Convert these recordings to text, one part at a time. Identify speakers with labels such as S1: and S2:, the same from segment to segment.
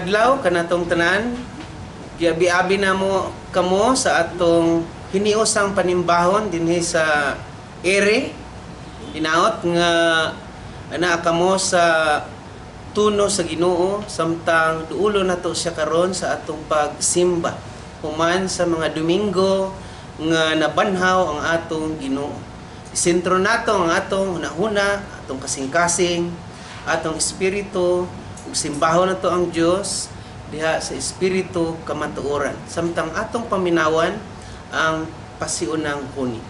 S1: adlaw kanatong tanan. Giabi-abi na mo kamo sa atong hiniusang panimbahon dinhi sa ere. Dinaot nga ana kamo sa tuno sa Ginoo samtang duulo nato siya karon sa atong pagsimba human sa mga Domingo nga nabanhaw ang atong Ginoo. Isentro nato ang atong hunahuna, atong kasing-kasing, atong espiritu, ug simbahon nato ang Dios diha sa espiritu kamatuoran samtang atong paminawan ang pasiunang huni.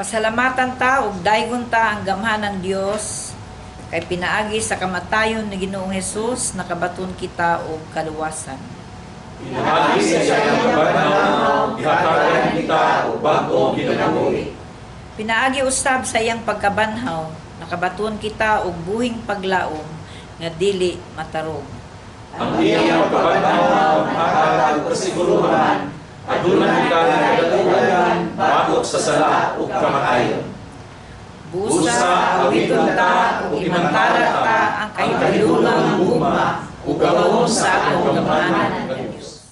S2: Pasalamatan ta ug daygon ta ang gamhan ng Dios kay pinaagi sa kamatayon ni Ginoong Hesus nakabaton kita og kaluwasan.
S3: Pinaagi sa siyang pagbanhaw, ihatagan kita og bag-ong kinabuhi.
S2: Pinaagi usab sa iyang pagkabanhaw nakabaton kita og buhing paglaom nga dili matarog.
S3: Ang iyang pagbanhaw hatag og kasiguruhan. Adunan kita ng kadatugan, bakot sa sala ug kamatayon.
S2: Busa awiton ta ug imantala ta ang kahibadlungang gugma ug gawon sa atong gamhanan ng Dios.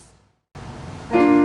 S3: Ang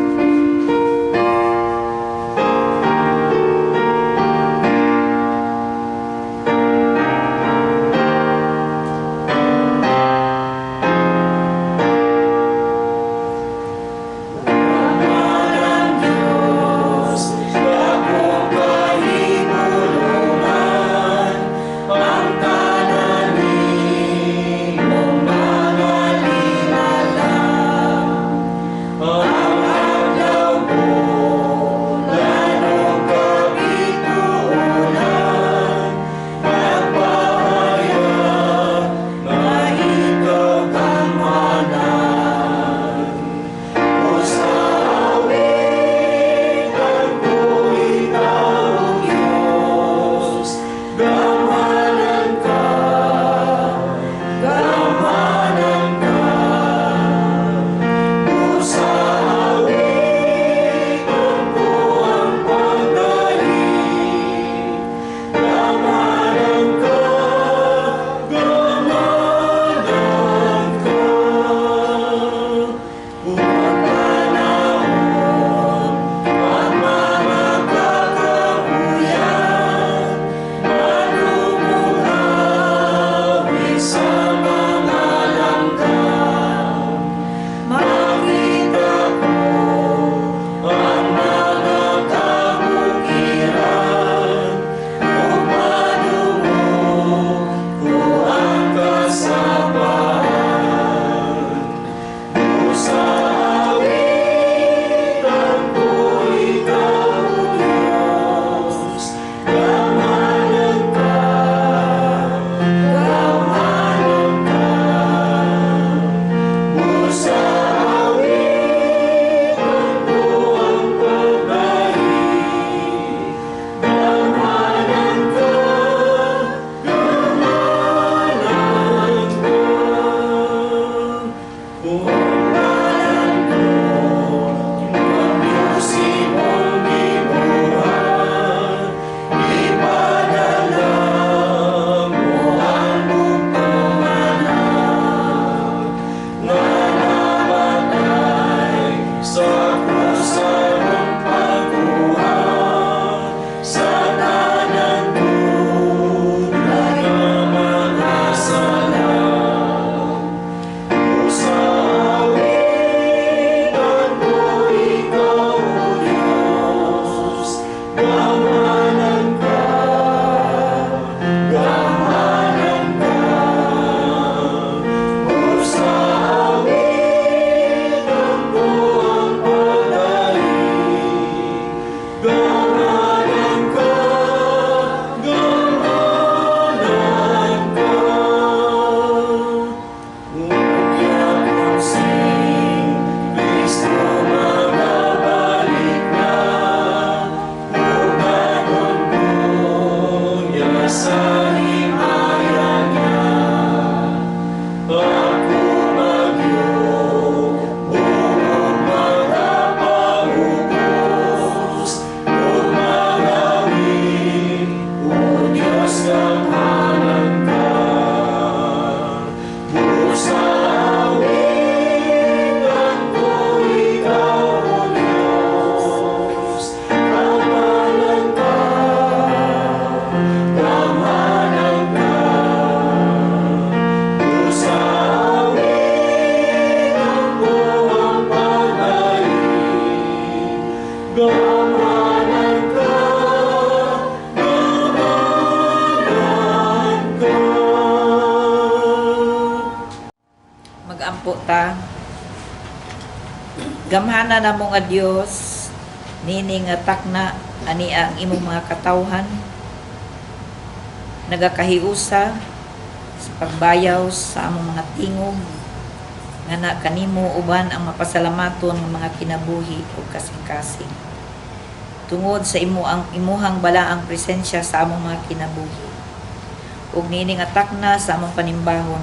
S2: Magampo ta. Gamhana na mo nga Dios, nini nga takna ani ang imong mga katawhan. Nagakahiusa sa pagbayaw sa among mga tingog nga na kanimo uban ang mapasalamaton ng mga kinabuhi ug kasing-kasing. Tungod sa imuhang balaang presensya sa among mga kinabuhi. Ug nining atakna sa among panimbahon,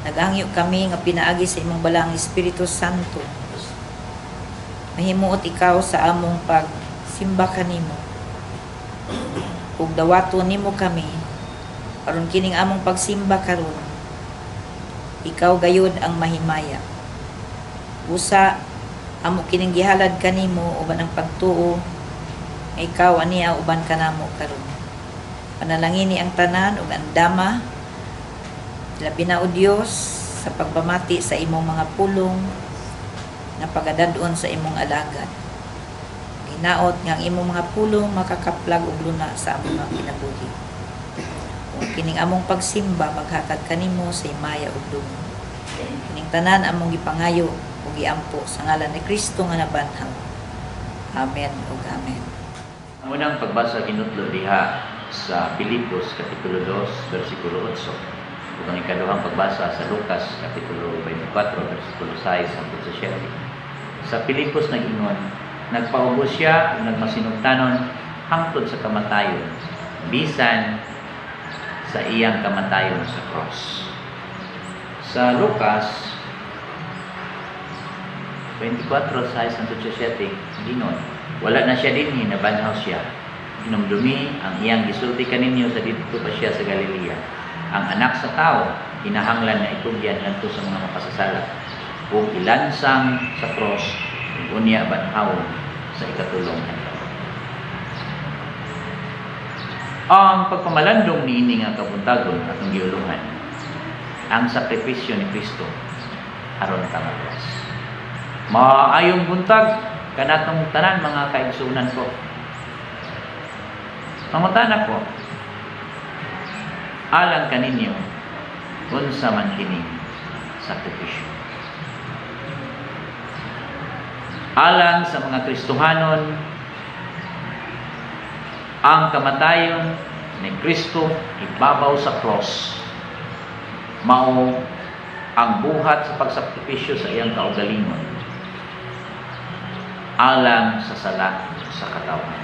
S2: nagangyo kami nga pinaagi sa imong balaang Espiritu Santo. Mahimuot ikaw sa among pagsimba kanimo. Ug dawaton nimo kami aron kining among pagsimba karon. Ikaw gayud ang mahimaya. Usa amo kining gihalad kanimo uban ang pagtuo nga ikaw aniya uban kanamo karon. Panalangini ang tanan ug andama labi na o Dios sa pagpamati sa imong mga pulong na pagadadon sa imong alagad. Ginaot nga ang imong mga pulong makakaplag og luna sa among mga kinabuhi. Kung kining among pagsimba maghatag kanimo sa himaya ug dungog. Kining tanan among gipangayo ug giampo sa ngalan ni Kristo nga nabanhaw. Amen ug amen.
S4: Ang unang pagbasa ginutlo diha sa Pilipos kapitulo 2 bersikulo 8 ug ang ikaduhang pagbasa sa Lucas kapitulo 24 bersikulo 6 hangtod sa 7. Sa Pilipos nag-ingon, nagpaubos siya ug nagmasinugtanon hangtod sa kamatayon bisan sa iyang kamatayon sa cross. Sa Lucas 24:6 hangtod sa 7 ginon, wala na siya dinhi, nabanhaw siya. Hinumdumi ang iyang gisulti kaninyo sa didto pa siya sa Galilea. Ang anak sa tao hinahanglan na itugyan ngadto sa mga makasasala ug ilansang sa cross ug unya banhawon sa ikatulong adlaw. Ang pagpamalandong niini nga kabuntagon atong giulungan ang sakripisyo ni Kristo aron ta maluwas. Maayong buntag kanatong tanan mga kaigsunan ko. Pangutana ko, alang kaninyo unsa man kining sakripisyo. Alang sa mga Kristohanon, ang kamatayon ni Kristo ibabaw sa cross mao ang buhat sa pagsakripisyo sa iyang kaugalingon alang sa sala sa katawan.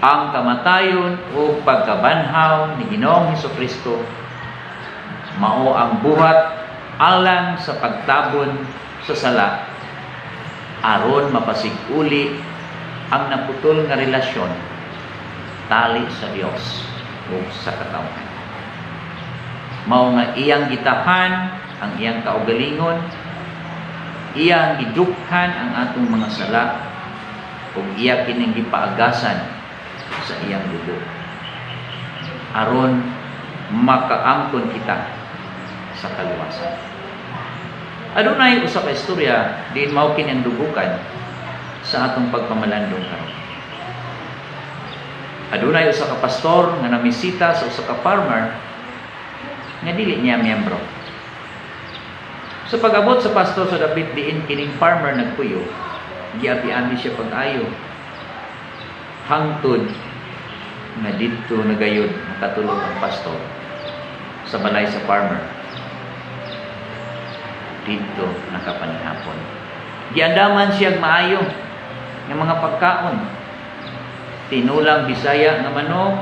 S4: Ang kamatayon o pagkabanhaw ni Ginoong Hesukristo mao ang buhat alang sa pagtabon sa sala aron mapasig-uli ang naputol nga relasyon tali sa Dios o sa katawan. Mao nga iyang gitahan ang iyang kaugalingon, iyang gidukhan ang atong mga sala ug iya kining gipaagasan sa iyang dugo aron makaangkon kita sa kaluwasan. Adunay usa ka istorya diin mao kini ang dugukan sa atong pagpamalandong karon. Adunay usa ka pastor nga namisita sa usa ka farmer nga dili niya miyembro. Sa pag-abot sa pastor sa dapit diin kining farmer nagpuyo, giabi-abi siya pag-ayo hangtod nga didto nagayod makatulog ang pastor sa balay sa farmer. Didto nakapanihapon. Giandaman siya maayo ng mga pagkaon. Tinulang Bisaya nga manok,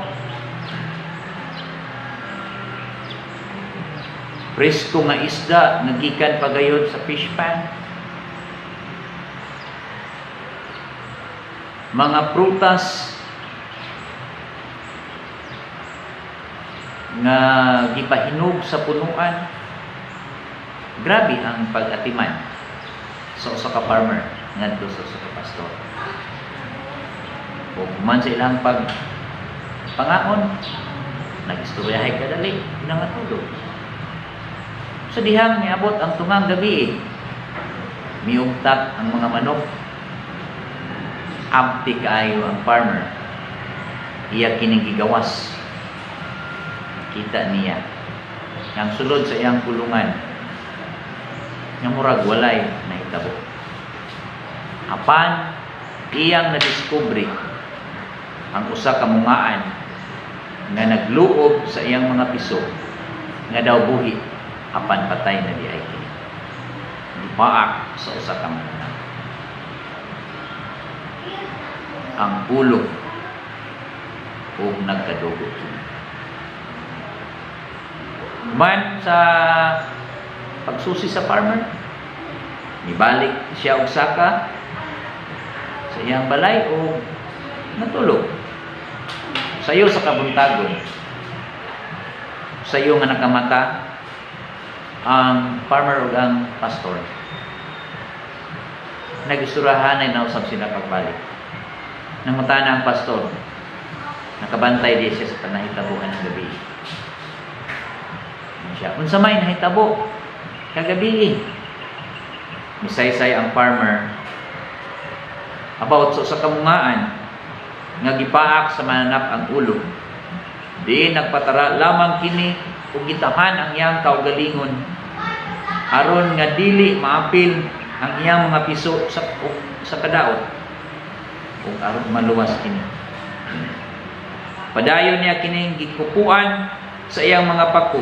S4: presko nga isda nga gikan pagayod sa fish pan, mga prutas nga gipahinog sa punuan. Grabe ang pag-atiman sa usa ka farmer ngadto sa usa ka pastor. O man sa ilang pangaon, nag-istoryahay kadali nangatulog. Sa dihang miabot ang tungang gabi, miugtak ang mga manok. Abti kaayo ang farmer. Iya kining gigawas. Kita niya ang sulod sa iyang kulungan nga murag walay nahitabo. Apan iyang nadiskubre ang usa ka mungaan nga nagluob sa iyang mga piso nga daw buhi apan patay na diay kini. Gipaak sa usa ka mungaan ang ulo ug nagkadugo kini. Man sa pagsusi sa farmer, nibalik siya og saka sa iyang balay o natulog. Sayo sa kabuntagon, sayo nga nakamata ang farmer ug ang pastor. Nagisturahan ay nausap sila pagbalik. Nangutan ang pastor, nakabantay di siya sa panahitabuhan ng gabi. Siya, unsa may nahitabo kagabi. Misaysay ang farmer about sa kamungaan nga gipaak sa mananap ang ulo. Di nagpatara lamang kini ug gitahan ang iyang kaugalingon aron nga dili maapil ang iyang mga piso sa kadaot ug aron maluwas kini. Padayon niya kining gikupuan sa iyang mga pako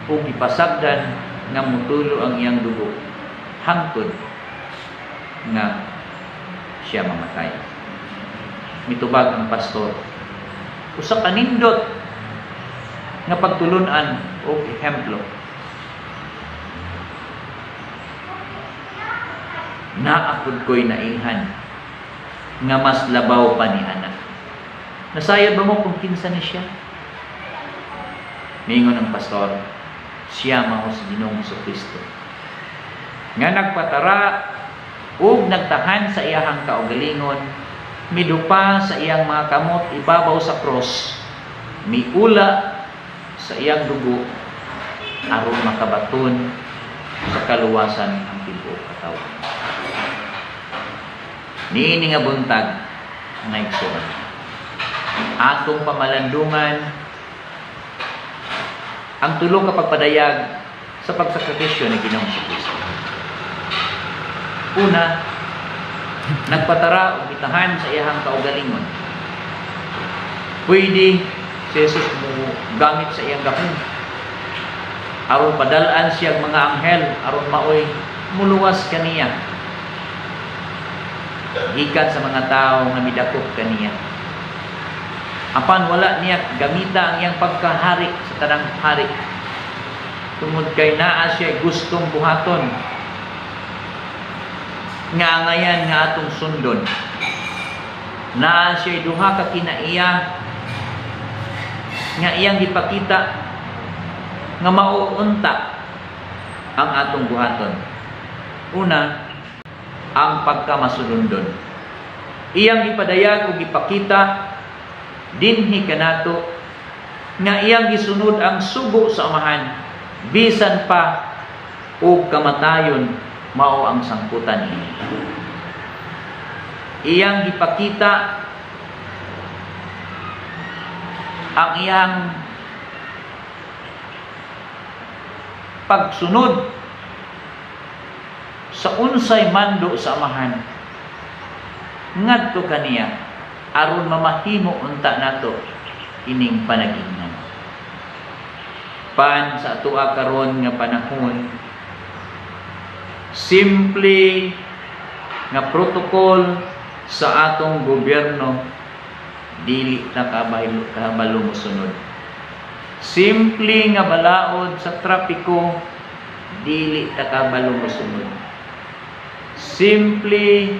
S4: ug gipasagdan nga mutulo ang iyang dugo hangtod nga siya mamatay. Mitubag ang pastor, usa ka nindot nga pagtulunan o ehemplo. Naapod ko'y nailhan nga mas labaw pa ni anak. Nasayod ba mo kung kinsa ni siya? Mingon ang pastor, siya mao si Ginoong Kristo nga nagpatara ug nagtahan sa iyang kaugalingon, midupa sa iyang mga kamot ibabaw sa cross, miula sa iyang dugo aron makabaton sa kaluwasan ang tibuok katawan. Niini nga buntag nga igsoon, atong pamalandungan ang tulo ka pagpadayag sa pagsakripisyo ni Ginoong Kristo. Una, nagpatara o itahan sa iyang kaugalingon. Pwede si Jesus mo gamit sa iyang gapon aron padalaan siyang mga anghel aron maoy muluwas kaniya gikan sa mga tao nga midakop kaniya. Apan wala niya gamita ang iyang pagkahari sa tanang hari. Tungod kay naa siya gustong buhaton nga ngayan nga atong sundon. Naa siya duha ka kinaiya nga iyang gipakita nga mauunta ang atong buhaton. Una, ang pagkamasulundon. Iyang gipadayag o gipakita dinhi kanato nga iyang gisunod ang sugo sa amahan bisan pa og kamatayon mao ang sangputan niya. Iyang gipakita ang iyang pagsunod sa unsay mando sa amahan ngadto kaniya aron mamahimo unta nato ining panagingnan. Pan sa atoa karon nga panahon, simple nga protocol sa atong gobyerno dili na kabalo mosunod. Simple nga balaod sa trapiko dili na kabalo mosunod. Simple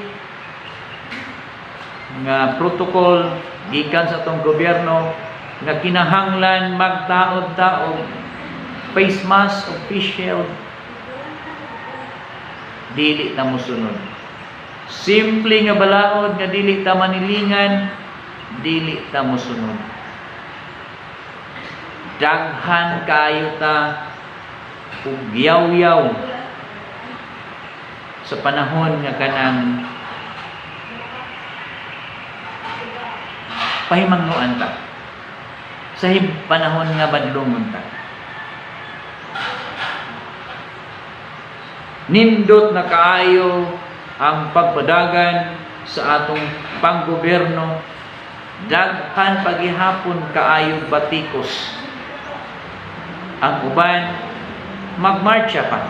S4: nga protocol gikan sa atong gobyerno nga kinahanglan magtaod-taod face mask o face shield dili ta mosunod. Simple nga balaod nga dili ta manilingan dili ta mosunod. Daghan kayo ta ug yaw-yaw sa panahon nga kanang pahimangnuan ta sa panahon nga badlongon ta. Nindot na kaayo ang pagpadagan sa atong panggobyerno. Daghan pagihapon kaayo batikos. Ang uban magmarcha pa.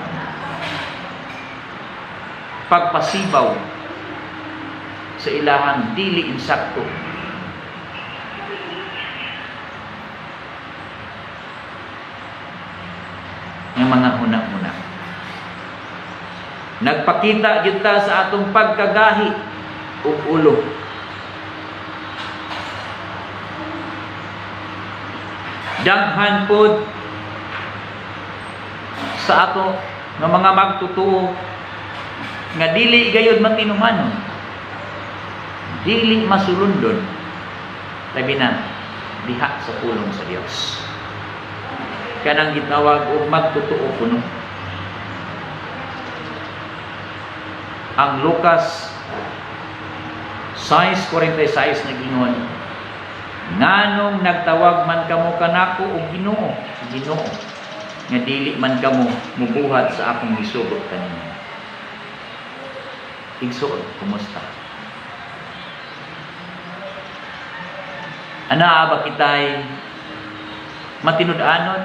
S4: Pagpasibaw sa ilahang dili insakto. Ng mga huna-huna. Nagpakita kita sa atong pagkagahi ug ulo. Daghan pod sa ato nga mga magtutuo nga dili gayud matinumanon, dili masulundon, labi na diha sa pulong sa Dios. Kanang gitawag og magtutuo kuno. Ang Lucas 6:46 nagingon, nganong nagtawag man kamo kanako og Ginoo, Ginoo, nga dili man kamo mubuhat sa akong gisugot kanimo. Igsoon, kumusta? Ana ba kitay matinud-anon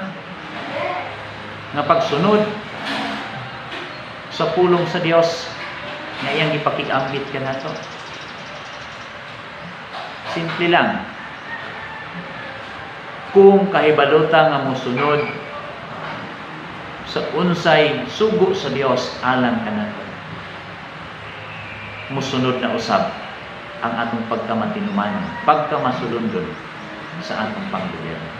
S4: nga pagsunod sa pulong sa Dios nga iyang ipakigambit kanato? Simple lang. Kung kahibaluta nga mosunod sa unsay sugo sa Dios alang kanato, musunod na usab ang atong pagkamatinumanon, pagkamasulundon sa atong panggobyerno.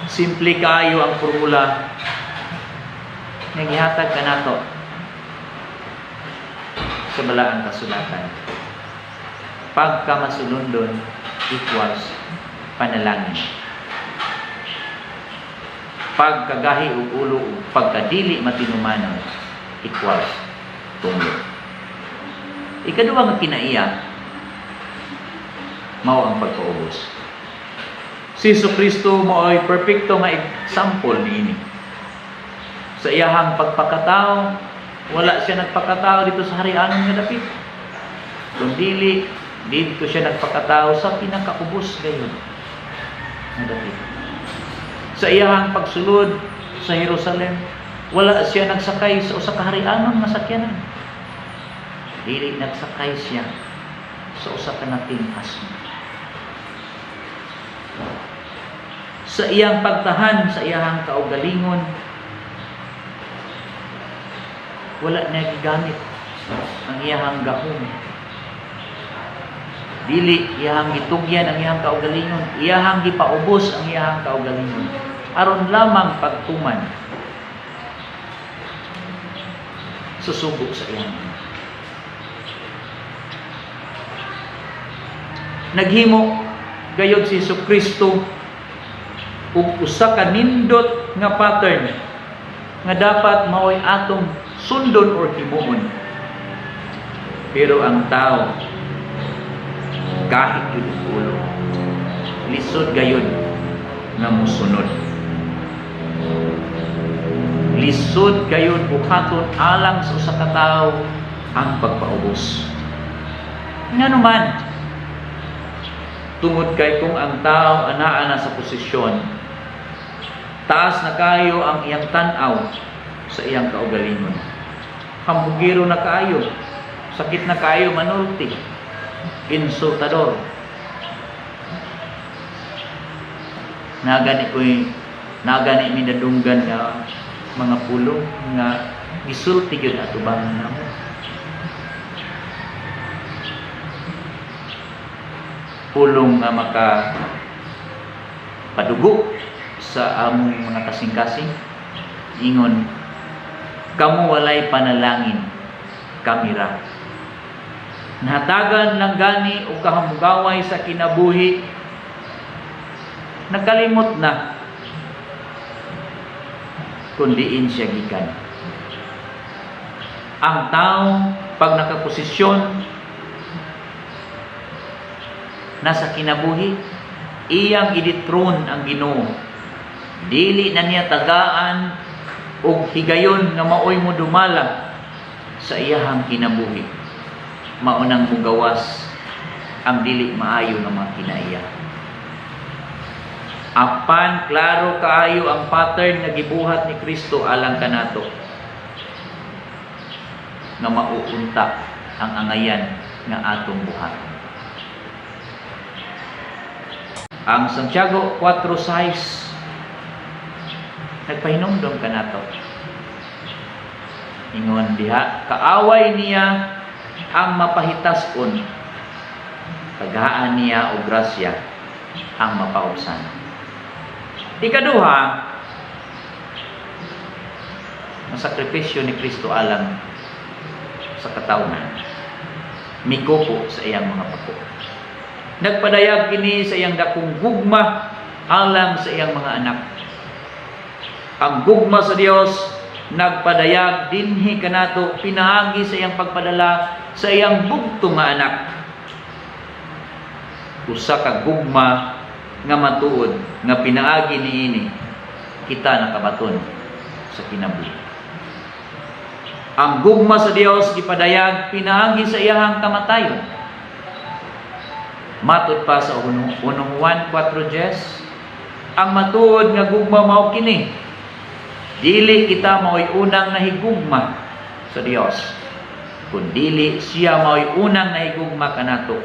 S4: Simple kayo ang formula nga gihatag kanato sa balaang kasulatan. Pagkamasulundon equals panalangin. Pagkagahi ug ulo ug pagkadili matinumanon equals tunglo. Ikaduha nga kinaiya mao ang pagpaubos. Si Jesucristo mao ay perpekto nga example niini. Sa iyahang pagpakatao, wala siya nagpakatao dito sa harianon nga dapit. Kundi dito siya nagpakatao sa pinakaubos gayon nga dapit. Sa iyahang pagsulod sa Jerusalem, wala siya nagsakay sa usa ka harianon nga sakyanan. Dili nagsakay siya sa usa ka nating asno. Sa iyang pagtahan sa iyahang kaugalingon, wala na gigamit ang iyahang gahom. Dili iyahang gitugyan ang iyahang kaugalingon, iyahang gipaubos ang iyahang kaugalingon aron lamang pagtuman susubok sa iyang. Naghimo gayud si Jesucristo ug usa ka nindot nga pattern nga dapat mao'y atong sundon or himuon. Pero ang tao kahit yun ulo, lisod gayud nga musunod. Lisod gayud buhaton alang sa usa ka tawo ang pagpaubos. Ngano man, tungod kay kung ang tao anaa na sa posisyon, taas na kayo ang iyang tan-aw sa iyang kaugalingon. Hambugiro na kayo, sakit na kayo manulti, insultador. Nagani minadunggan nga mga pulong nga gisulti gyud atubangan namo. Pulong nga maka padugo sa among mga kasing-kasing, ingon, kamu walay panalangin, kamira. Nahatagan lang gani o kahamugaway sa kinabuhi, nakalimot na kundiin siya gikan. Ang tao pag nakaposisyon nasa kinabuhi, iyang iditron ang Ginoo. Dili na niya tagaan ug higayon nga maoy mo dumala sa iyahang kinabuhi. Maunang mugawas ang dili maayo nga mga kinaiya. Apan klaro kaayo ang pattern nga gibuhat ni Kristo alang kanato, nga mauunta ang angayan nga atong buhat. Ang Santiago 4:6 nagpahinumdom kanato. Ingon diha, kaaway niya ang mapahitas-on, paghaan niya o grasya ang mapaubsan. Ikaduha, ang sakripisyo ni Kristo alang sa katawhan, mikupo sa iyang mga pako. Nagpadayag kini sa iyang dakong gugma alang sa iyang mga anak. Ang gugma sa Dios nagpadayag dinhi kanato pinaagi sa iyang pagpadala sa iyang bugtong nga anak. Usa ka gugma nga matuod nga pinaagi niini kita nakabaton sa kinabuhi. Ang gugma sa Dios gipadayag pinaagi sa iyang kamatayon. Matud pa sa 1 Juan 4:10, ang matuod nga gugma mao kini, dili kita mao'y unang nahigugma sa Dios, kundi siya mao'y unang nahigugma kanato,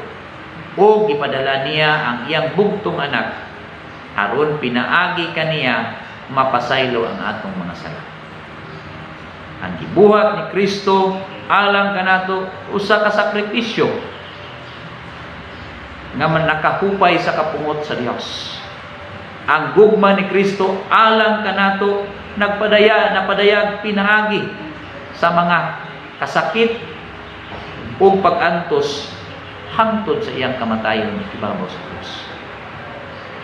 S4: o gipadala niya ang iyang bugtong anak aron pinaagi kaniya mapasaylo ang atong mga sala. Ang gibuhat ni Kristo alang kanato usa ka sakripisyo nga nakahupay sa kapungot sa Dios. Ang gugma ni Kristo alang kanato napadayag pinaagi sa mga kasakit o pag-antos hangtod sa iyang kamatayon ibabaw sa krus.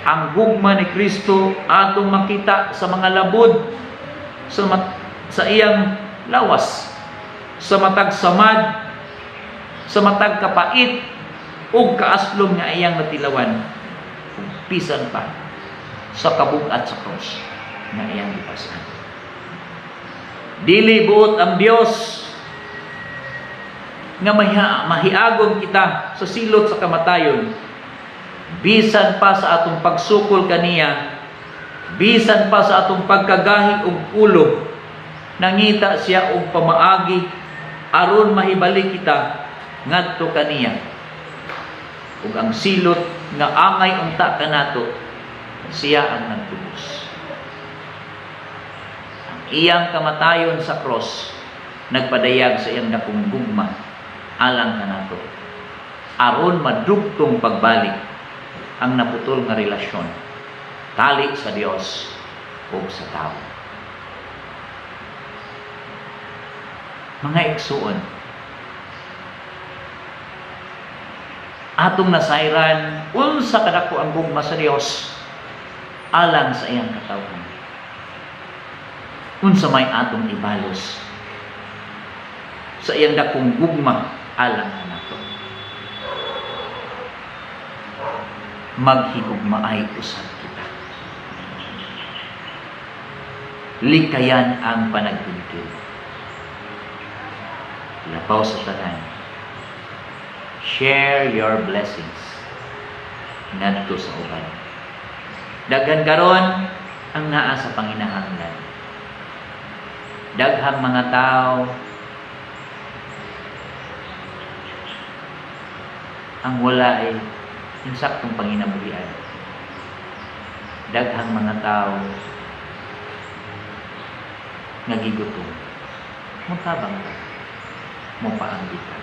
S4: Ang gugma ni Kristo atong makita sa mga labod, sa iyang lawas, sa matag samad, sa matag kapait ug kaaslom nga iyang natilawan, ug pisan pa sa kabug-at sa krus nga iyang gipasan. Dili buot ang Dios nga mahiagon kita sa silot sa kamatayon, bisan pa sa atong pagsukol kaniya, bisan pa sa atong pagkagahi ug ulo, nangita siya og pamaagi aron mahibalik kita ngadto kaniya. Ug ang silot nga angay unta kanato, siya ang nagtubos. Ang iyang kamatayon sa cross nagpadayag sa iyang dakong gugma alang kanato, aron madugtong pagbalik ang naputol nga relasyon tali sa Dios ug sa tao. Mga igsuon, atong nasayran unsa kadako ang gugma sa Dios alang sa iyang katawhan. Unsa may atong ibalos sa iyang dakong gugma alang kanato. Maghigugmaay usab kita. Likayan ang panagpintil. Labaw sa tanan. Share your blessings ngadto sa uban. Daghan karon ang naa sa panginahanglan. Daghang mga tao ang wala ay insaktong panginabuhian. Daghang mga tao nagigutom. Mutabang ka, mupaanggit ka.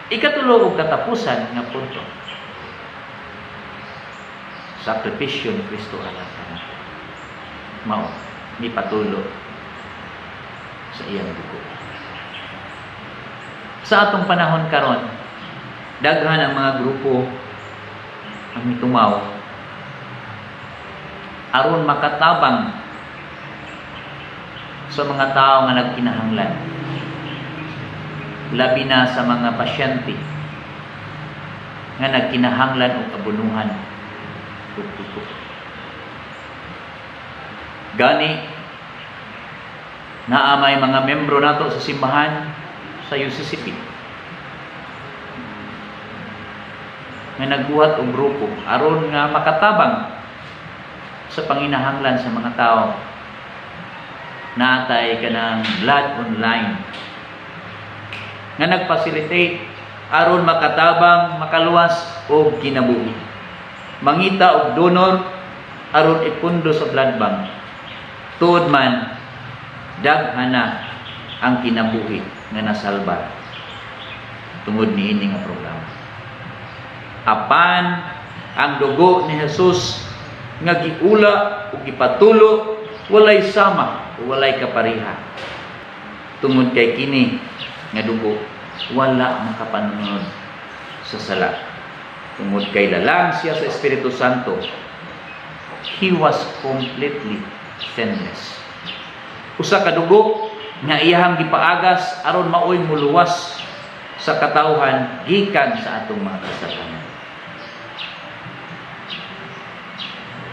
S4: Ikatulo og katapusan nga punto, sakripisyo ni Kristo alang kanato, mao ni patulo sa iyang dugo. Sa atong panahon karon, daghan ang mga grupo ang mitumaw aron makatabang sa mga tao nga nagkinahanglan, labi na sa mga pasyente nga nagkinahanglan og kabunuhan ug tutok. Gani, naa may mga membro nato sa simbahan sa UCCP nga nagbuhat og grupo aron nga makatabang sa panginahanglan sa mga tao. Natay kanang blood online nga nagfacilitate aron makatabang makaluwas og kinabuhi. Mangita og donor aron ipundo sa blood bank. Tuod man daghana ang kinabuhi nga nasalba tungod niini nga programa. Apan ang dugo ni Jesus nga giula ug gipatulo walay sama o walay kapariha. Tungod kay kini nga dugo wala makapanunod sa sala. Tungod kay lalang siya sa Espiritu Santo, he was completely sinless. Usa ka dugo nga iyahang gipaagas aron maoy muluwas sa katawhan gikan sa atong mga kasalanan.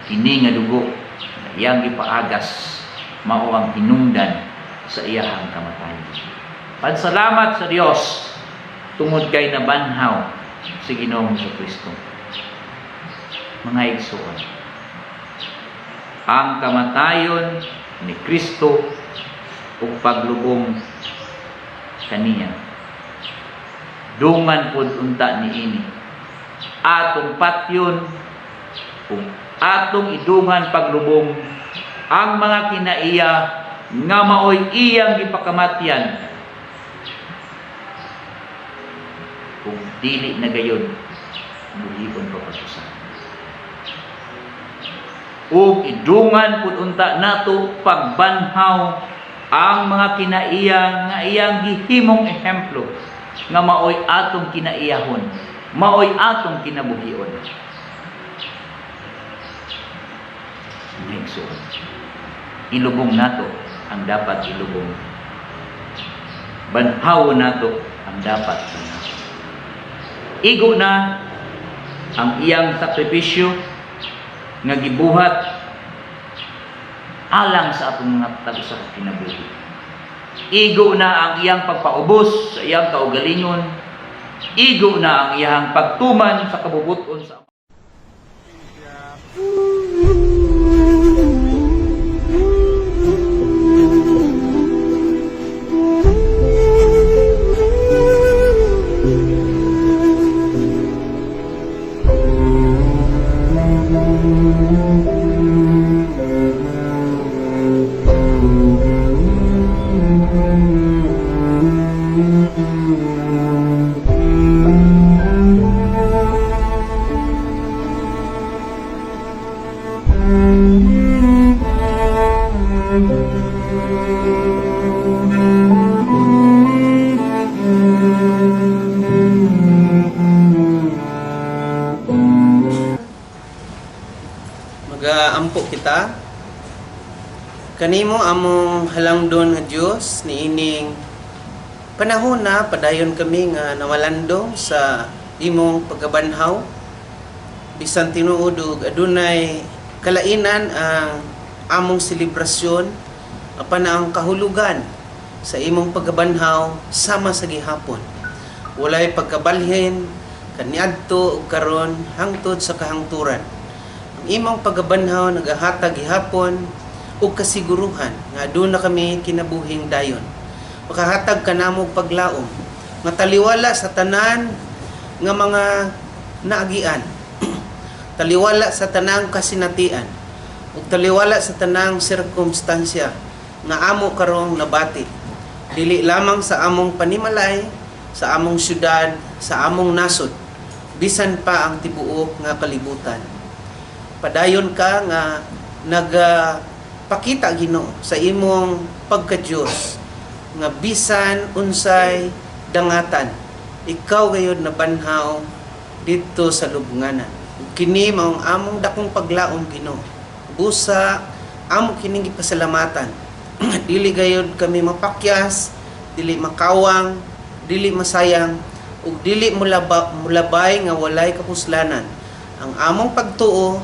S4: Kini nga dugo nga iyang gipaagas mao ang hinungdan sa iyahang kamatayon. Pagsalamat sa Dios tungod kay nabanhaw si Ginoong Kristo. Mga igsoon, ang kamatayon ni Kristo ug paglubong kaniya dungan pud unta niini atong patyon ug atong idungan paglubong ang mga kinaiya nga maoy iyang gipakamatyan kung dili na gayon buhibon pa pasusan. Ug idungan pud unta nato pagbanhaw ang mga kinaiya nga iyang gihimong ehemplo nga maoy atong kinaiyahon, maoy atong kinabuhion. Next, ilubong nato ang dapat ilubong. Banhawon nato ang dapat banhawon. Igo na ang iyang sakripisyo nga gibuhat alang sa atong mga tagsa kinabuhi. Igo na ang iyang pagpaubos sa iyang kaugalingon. Igo na ang iyang pagtuman sa kabubuton sa
S1: Mag-aampo kita kanimo among halangdon nga Dios niining panahon na padayon kami nga nawalandong sa imong pagkabanhaw bisan tinuod og adunay kalainan ang among selebrasyon apan ang kahulugan sa imong pagkabanhaw sama sa gihapon. Walay pagkabalhin kaniadto ug karon hangtod sa kahangturan. Ang imong pagkabanhaw nagahatag gihapon ug kasiguruhan nga aduna kami kinabuhing dayon. Makahatag kanamo paglaom nga taliwala sa tanan nga mga naagian. Taliwala sa tanang kasinatian ug taliwala sa tanang sirkumstansya nga amo karong nabati. Dili lamang sa among panimalay, sa among syudad, sa among nasod, bisan pa ang tibuok nga kalibutan. Padayon ka nga nagpakita Ginoo sa imong pagka-Dios nga bisan unsay dangatan ikaw gayud nabanhaw dito sa lubnganan. Kini maong among dakong paglaom Ginoo. Busa amo kining gipasalamatan. Dili gayud kami mapakyas, dili makawang, dili masayang ug dili mulabay nga walay kapuslanan. Ang among pagtuo,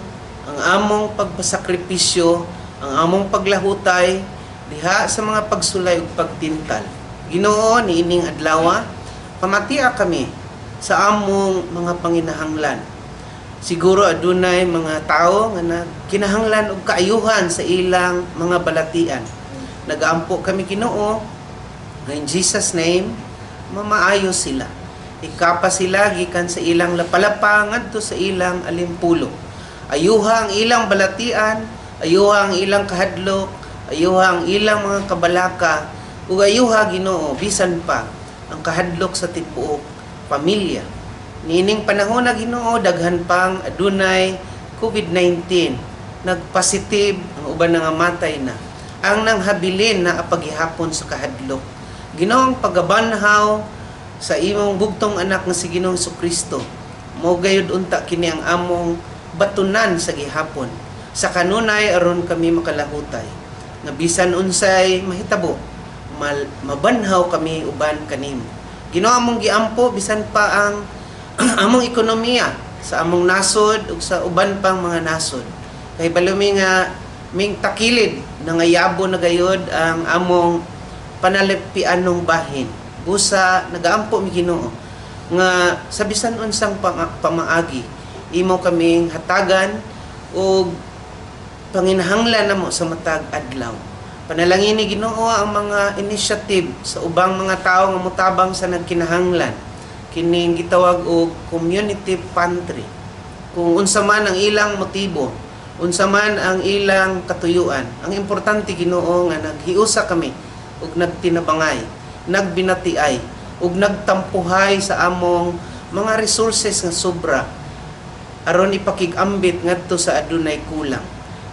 S1: ang among pagpasakripisyo ang among paglahutay diha sa mga pagsulay ug pagtintal. Ginoo niining adlaw, pamatia kami sa among mga panginahanglan. Siguro adunay mga tao nga kinahanglan og kaayuhan sa ilang mga balatian. Nagaampo kami Ginoo nga in Jesus name mamaayo sila. Ikapa sila gikan sa ilang lapalapa ngadto sa ilang alimpulo. Ayuha ang ilang balatian, ayuha ang ilang kahadlok, ayuha ang ilang mga kabalaka, ug ayuha Ginoo bisan pa ang kahadlok sa tibuok pamilya. Nining panahon na Ginoo daghan pang adunay COVID-19, nagpositive ang uban nga matay na. Ang nanghabilin na apaghihapon sa kahadlok. Ginoong pagabanhaw sa imong bugtong anak nga si Ginoong Jesucristo. Mao gayud unta kini ang among batunan sa gihapon. Sa kanunay aron kami makalahutay. Nga bisan unsay mahitabo, mabanhaw kami uban kanimo. Ginoo among giampo bisan pa ang among ekonomiya sa among nasod ug sa uban pang mga nasod. Kay balumi nga ming takilid nangayabo na gayod ang among panalipianong bahin. Busa nagaampo mi Ginoo nga sa bisan unsang pamaagi imo kaming hatagan ug panginahanglan namo sa matag adlaw. Panalangin ni Ginoo ang mga initiative sa ubang mga tawo nga motabang sa nagkinahanglan. Kining gitawag og community pantry. Kung unsa man ang ilang motibo, unsa man ang ilang katuyuan, ang importante Ginoo nga naghiusa kami ug nagtinabangay, nagbinatiay ug nagtampuhay sa among mga resources nga sobra aron ipakig-ambit ngadto sa adunay kulang.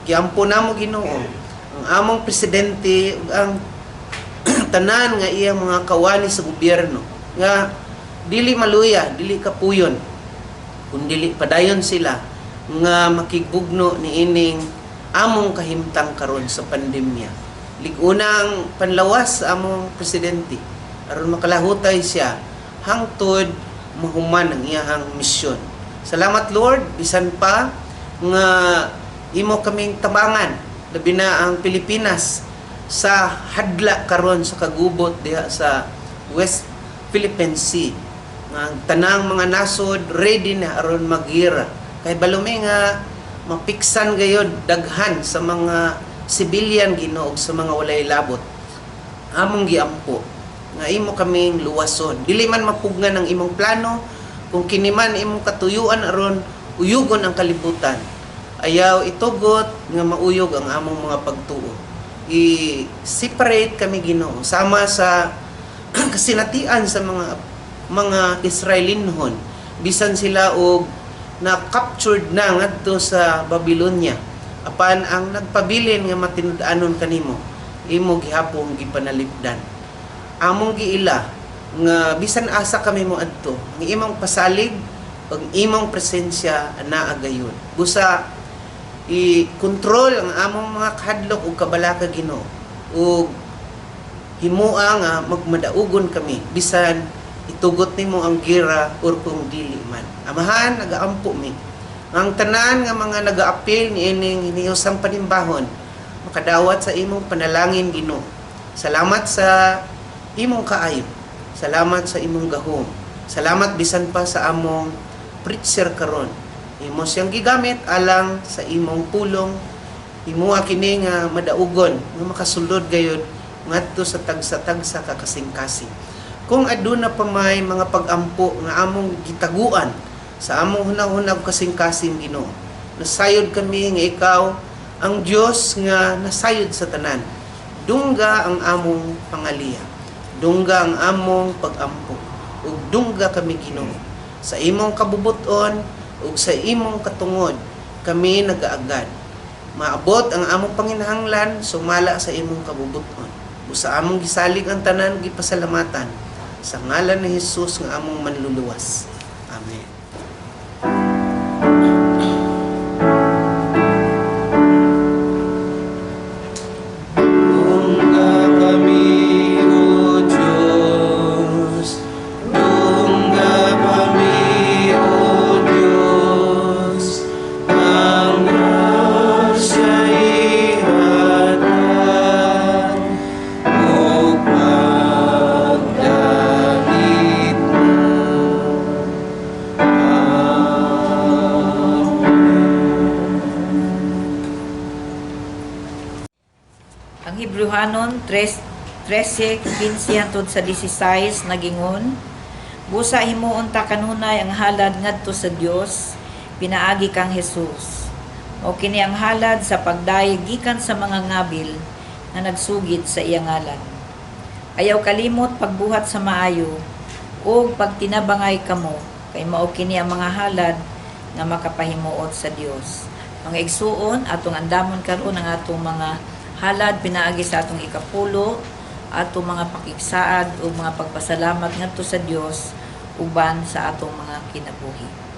S1: Giampo namo Ginoo ang among presidente ug ang tanan nga iyang mga kawani sa gobyerno nga dili maluya, dili kapuyon, kun dili padayon sila nga makigbugno ni ining among kahimtang karon sa pandemya. Ligunang panlawas sa among presidente aron makalahutay siya hangtod mahuman ang iyahang misyon. Salamat Lord, bisan pa nga imo kaming tabangan labi na ang Pilipinas sa hadla karon sa kagubot diha sa West Philippine Sea. Ang tanang mga nasod ready na aron magira. Kay balumi nga mapiksan gayod daghan sa mga civilian Ginoo sa mga walay labot. Among giampo nga imo kaming luwason. Dili man mapugnan ang imong plano kung kini man imong katuyuan aron uyugon ang kalibutan. Ayaw itugot nga mauyog ang among mga pagtuo. I-separate kami Ginoo sama sa kasinatian sa mga Israelinhon bisan sila og na-captured na ngadto sa Babylonia. Apan ang nagpabilin nga matinud-anon kanimo imo gihapon gipanalipdan. Among giila nga bisan asa kami mo adto ang imong pasalig ug imong presensya naa gayon. Busa i-control ang among mga kahadlok ug kabalaka Ginoo ug himua nga magmadaugon kami bisan itugot nimo ang gira or kung dili man. Amahan, nagaampo mi. Ang tanan nga mga nagaapil ni ining hinihusang panimbahon, makadawat sa imong panalangin Ginoo. Salamat sa imong kaayo. Salamat sa imong gahom. Salamat bisan pa sa among preacher karon. Imo siyang gigamit alang sa imong pulong. Imo kini nga madaugon nga makasulod gayud ngadto sa tagsa-tagsa ka kasing-kasing. Kung aduna pa may mga pag-ampo nga among gitaguan sa among hunahunag kasing-kasing Ginoo, nasayod kami nga ikaw ang Dios nga nasayod sa tanan. Dungga ang among pangaliya, dungga ang among pag-ampo, ug dungga kami Ginoo sa imong kabubuton ug sa imong katungod kami nagaagad. Maabot ang among panginahanglan sumala sa imong kabubuton. Busa among gisalig ang tanan gipasalamatan sa ngalan ni Jesus nga among manluluwas. Amen. Dungga kami, O Diyos. Dungga kami, O Diyos. Ang grasya'y
S2: Ang Hebrehanon 13:15 hangtod sa 16 nagingon, busa himuon ta kanunay ang halad ngadto sa Dios, pinaagi kang Jesus. O kini ang halad sa pagdayeg gikan sa mga ngabil na nagsugid sa iyang ngalan. Ayaw kalimot pagbuhat sa maayo o pagtinabangay kamo, kay mao kini ang mga halad nga makapahimuot sa Dios. Mga igsuon, atong andamon karon ang atong mga halad pinaagi sa atong ikapulo, atong mga pakigsaad o mga pagpasalamat ngadto sa Dios uban sa atong mga kinabuhi.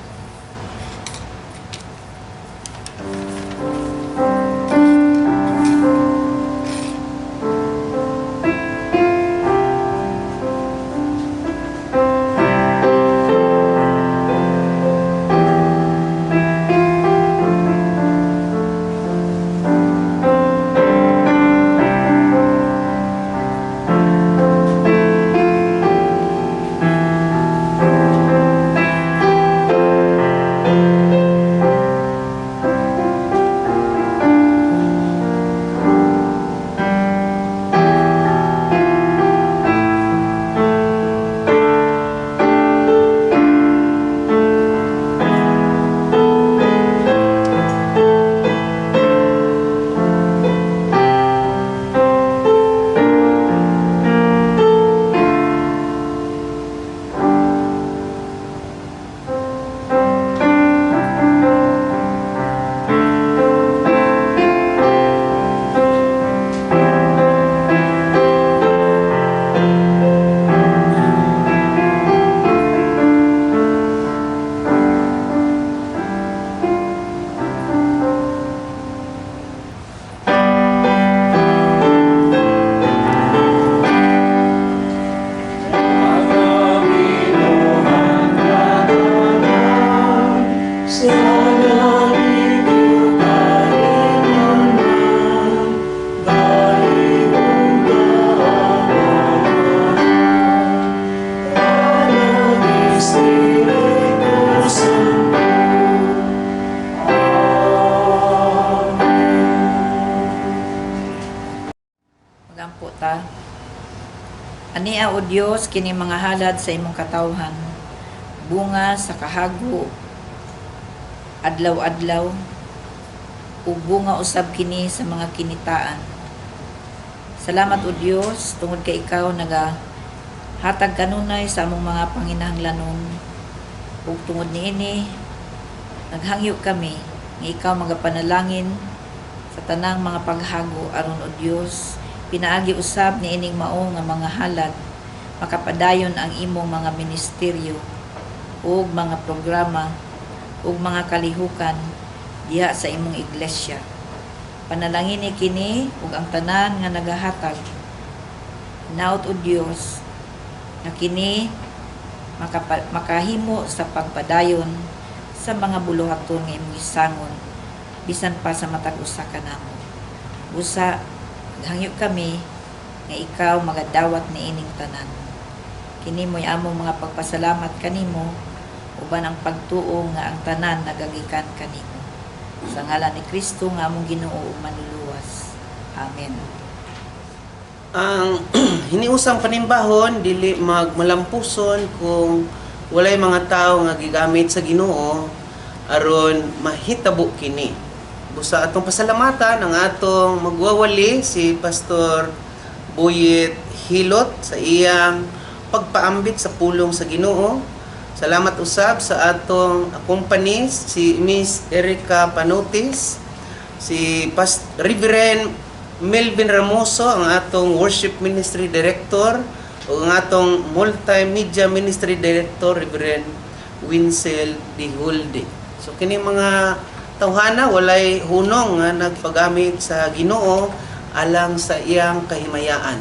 S2: Magampo ta. Ania o Dios kini mga halad sa imong katawhan, bunga sa kahago adlaw-adlaw ug bunga usab kini sa mga kinitaan. Salamat o Dios tungod kay ikaw naga hatag kanunay sa among mga panginahanglanon, ug tungod niini naghangyo kami nga ikaw magapanalangin sa tanang mga paghago aron o Dios pinaagi usab ni ining mao nga mga halad makapadayon ang imong mga ministeryo ug mga programa ug mga kalihukan diha sa imong iglesia. Panalangin ni kini ug ang tanan nga nagahatag naot o Dios na kini makahimo sa pagpadayon sa mga buluhaton nga imong gisangon bisan pa sa matag usa ka namo. Busa hangyo kami nga ikaw magadawat ni ining tanan. Kini mo'y among mga pagpasalamat kanimo uban ang pagtuo nga ang tanan nagagikan kanimo. Sa ngalan ni Kristo nga among Ginoo ug manluluwas. Amen.
S1: Ang hiniusang panimbahon dili magmalampuson kung walay mga tawo nga gigamit sa Ginoo aron mahitabo kini. Busa atong pasalamatan ang atong magwawali si Pastor Buyit Hilot sa iyang pagpaambit sa pulong sa Ginoo. Salamat usab sa atong accompanies si Miss Erica Panotis, si Reverend Melvin Ramoso ang atong Worship Ministry Director ug ang atong Multimedia Ministry Director Reverend Winsel Dihulde. So kini mga tawhana walay hunong nga nagpagamit sa Ginoo alang sa iyang kahimayaan.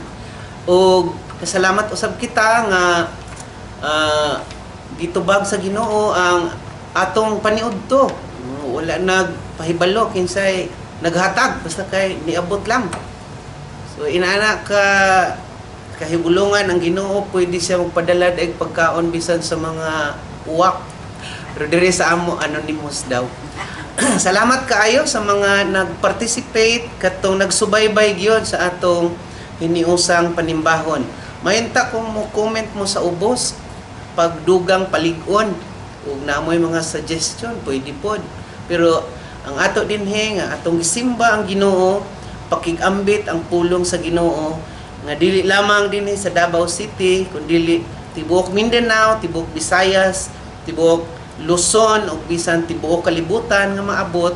S1: Ug kasalamat usab kita nga gitubag sa Ginoo ang atong paniudto. Wala nagpahibalo kinsay naghatag basta kay niabot lang. So inaana ka kahibulungan ang Ginoo, pwede siya magpadala daig pagkaon bisan sa mga uwak. Pero diri sa amo anonymous daw. salamat kaayo sa mga nag-participate katong nagsubaybay gyud sa atong hiniusang panimbahon. Mayunta kung mo comment mo sa ubos pagdugang palig-on ug namoy mga suggestion pwede pod. Pero ang ato dinhi nga atong gisimba ang Ginoo, pakigambit ang pulong sa Ginoo nga dili lamang dinhi sa Davao City kundi tibuok Mindanao, tibuok Visayas, tibuok Luzon ug bisan tibuok kalibutan nga maabot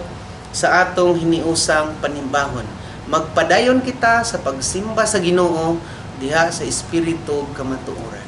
S1: sa atong hiniusang panimbahon. Magpadayon kita sa pagsimba sa Ginoo diha sa espiritu kamatuoran.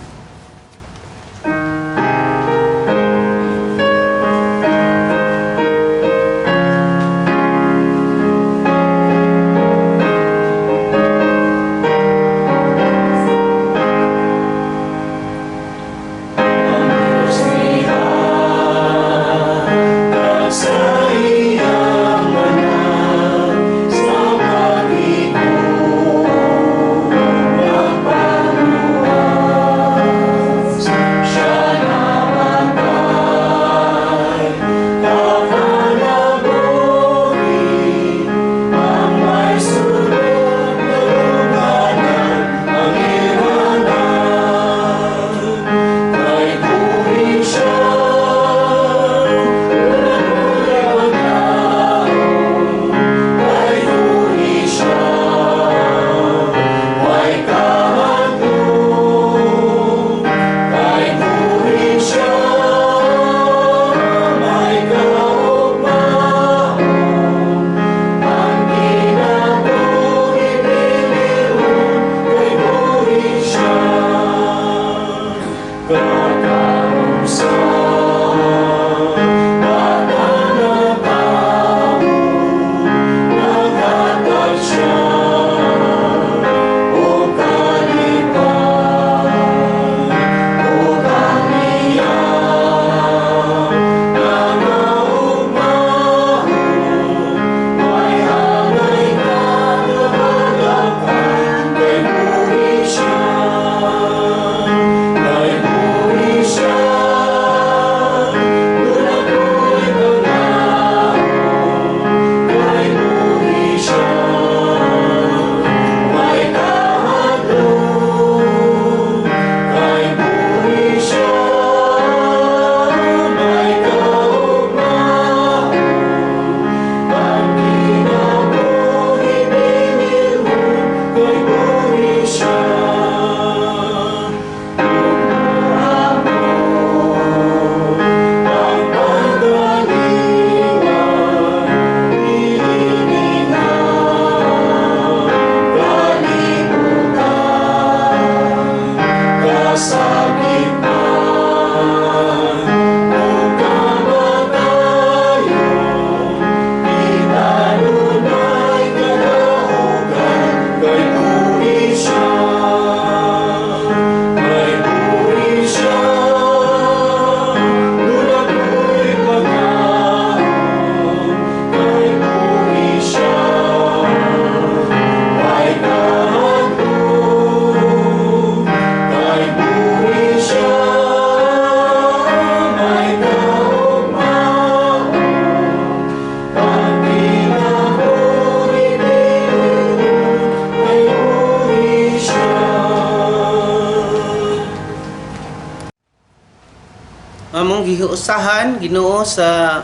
S1: Among giusahan Ginoo sa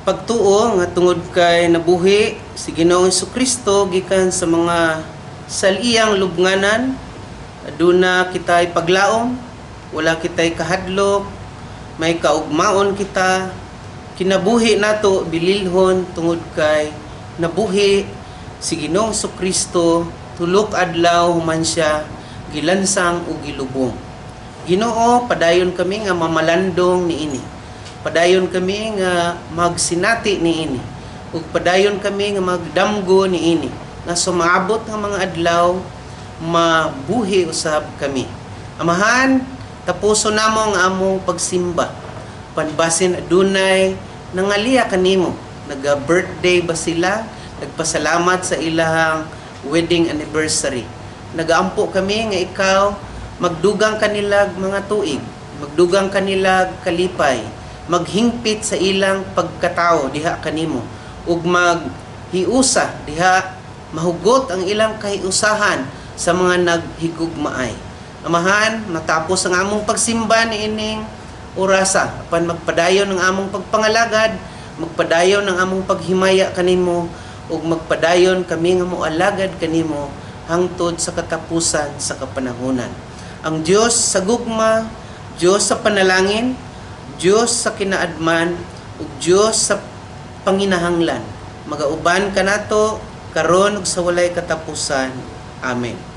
S1: pagtuo nga tungod kay nabuhi si Ginoong Jesucristo gikan sa mga saliyang lubnganan, aduna kitay paglaom, wala kitay kahadlok, may kaugmaon kita, kinabuhi nato bililhon tungod kay nabuhi si Ginoong Jesucristo, tulok adlaw man siya gilansang ug gilubong. Ginoo, padayon kami nga mamalandong niini. Padayon kami nga magsinati niini. Ug padayon kami nga magdamgo niini. Nga sumaabot nga mga adlaw, mabuhi usab kami. Amahan, tapuso namo ang among pagsimba. Panbasin adunay nangaliya kanimo. Naga-birthday ba sila? Nagpasalamat sa ilahang wedding anniversary. Nagaampo kami nga ikaw magdugang kanilag mga tuig, magdugang kanilag kalipay, maghingpit sa ilang pagkatao diha kanimo ug maghiusa diha mahugot ang ilang kahiusahan sa mga naghigugmaay. Amahan, matapos ang among pagsimba niining orasa, apan magpadayon ang among pagpangalagad, magpadayon ang among paghimaya kanimo ug magpadayon kami nga moalagad kanimo hangtod sa katapusan sa kapanahunan. Ang Dios sa gugma, Dios sa panalangin, Dios sa kinaadman, ug Dios sa panginahanglan, magauban kanato karon ug sa walay katapusan. Amen.